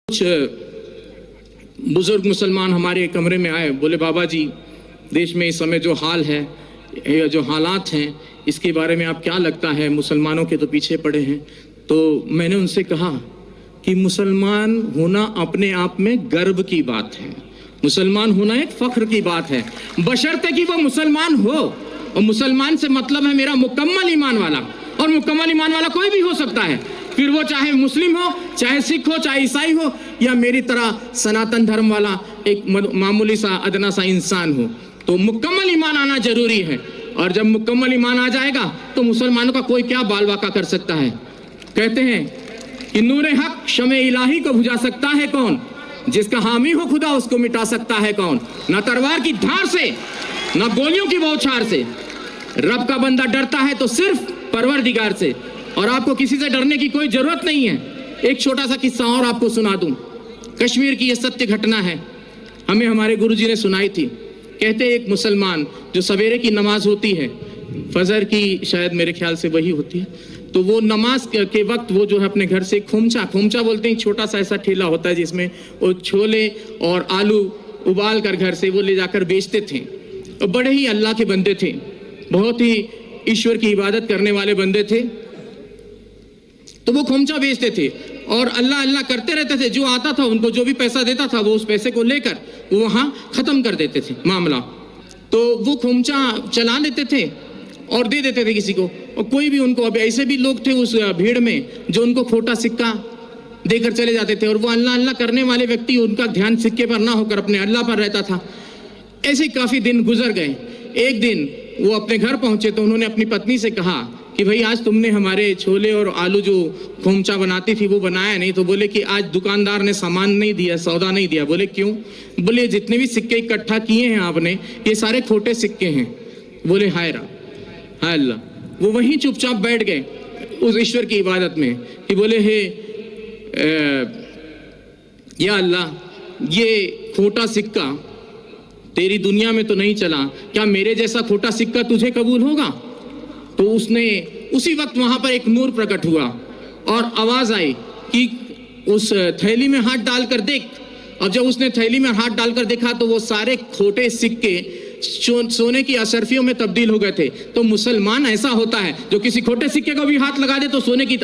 कुछ बुजुर्ग मुसलमान हमारे कमरे में आए, बोले बाबा जी देश में इस समय जो हाल है, जो हालात हैं, इसके बारे में आप क्या लगता है, मुसलमानों के तो पीछे पड़े हैं। तो मैंने उनसे कहा कि मुसलमान होना अपने आप में गर्व की बात है, मुसलमान होना एक फख्र की बात है, बशर्ते कि वो मुसलमान हो। और मुसलमान से मतलब है मेरा मुकम्मल ईमान वाला, और मुकम्मल ईमान वाला कोई भी हो सकता है, फिर वो चाहे मुस्लिम हो, चाहे सिख हो, चाहे ईसाई हो, या मेरी तरह सनातन धर्म वाला एक मामूली सा अदना सा इंसान हो। तो मुकम्मल ईमान आना जरूरी है, और जब मुकम्मल ईमान आ जाएगा तो मुसलमानों का कोई क्या बाल बाका कर सकता है। कहते हैं कि नूरे हक शमे इलाही को बुझा सकता है कौन, जिसका हामी हो खुदा उसको मिटा सकता है कौन। ना तलवार की धार से, ना गोलियों की बौछार से, रब का बंदा डरता है तो सिर्फ परवरदिगार से, और आपको किसी से डरने की कोई जरूरत नहीं है। एक छोटा सा किस्सा और आपको सुना दूं। कश्मीर की यह सत्य घटना है, हमें हमारे गुरुजी ने सुनाई थी। कहते एक मुसलमान जो सवेरे की नमाज होती है, फजर की शायद मेरे ख्याल से वही होती है, तो वो नमाज के वक्त वो जो है अपने घर से खोमचा बोलते हैं, छोटा सा ऐसा ठेला होता है जिसमें वो छोले और आलू उबाल कर घर से वो ले जाकर बेचते थे। और बड़े ही अल्लाह के बंदे थे, बहुत ही ईश्वर की इबादत करने वाले बंदे थे। तो वो खोमचा बेचते थे और अल्लाह अल्लाह करते रहते थे। जो आता था उनको जो भी पैसा देता था वो उस पैसे को लेकर वो वहां खत्म कर देते थे मामला। तो वो खोमचा चला लेते थे और दे देते थे किसी को, और कोई भी उनको, अब ऐसे भी लोग थे उस भीड़ में जो उनको खोटा सिक्का देकर चले जाते थे, और वो अल्लाह अल्लाह करने वाले व्यक्ति, उनका ध्यान सिक्के पर ना होकर अपने अल्लाह पर रहता था। ऐसे काफी दिन गुजर गए। एक दिन वो अपने घर पहुंचे तो उन्होंने अपनी पत्नी से कहा कि भाई आज तुमने हमारे छोले और आलू जो खोमचा बनाती थी वो बनाया नहीं। तो बोले कि आज दुकानदार ने सामान नहीं दिया, सौदा नहीं दिया। बोले क्यों? बोले जितने भी सिक्के इकट्ठा किए हैं आपने, ये सारे खोटे सिक्के हैं। बोले हाय अल्लाह। वो वहीं चुपचाप बैठ गए उस ईश्वर की इबादत में कि बोले हे या अल्लाह, ये खोटा सिक्का तेरी दुनिया में तो नहीं चला, क्या मेरे जैसा खोटा सिक्का तुझे कबूल होगा? तो उसने उसी वक्त वहां पर एक नूर प्रकट हुआ और आवाज आई कि उस थैली में हाथ डालकर देख। और जब उसने थैली में हाथ डालकर देखा तो वो सारे खोटे सिक्के सोने की अशर्फियों में तब्दील हो गए थे। तो मुसलमान ऐसा होता है जो किसी खोटे सिक्के को भी हाथ लगा दे तो सोने की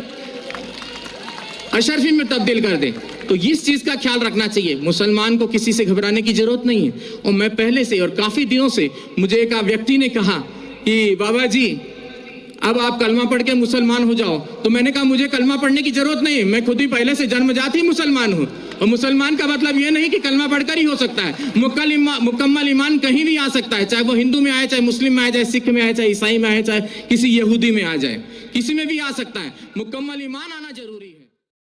अशर्फी में तब्दील कर दे। तो इस चीज का ख्याल रखना चाहिए, मुसलमान को किसी से घबराने की जरूरत नहीं है। और मैं पहले से और काफी दिनों से, मुझे एक व्यक्ति ने कहा कि बाबा जी अब आप कलमा पढ़ के मुसलमान हो जाओ। तो मैंने कहा मुझे कलमा पढ़ने की जरूरत नहीं, मैं खुद ही पहले से जन्मजात ही मुसलमान हूँ। और मुसलमान का मतलब ये नहीं कि कलमा पढ़कर ही हो सकता है, मुकम्मल ईमान कहीं भी आ सकता है, चाहे वो हिंदू में आए, चाहे मुस्लिम में आए, चाहे सिख में आए, चाहे ईसाई में आए, चाहे किसी यहूदी में आ जाए, किसी में भी आ सकता है। मुकम्मल ईमान आना जरूरी है।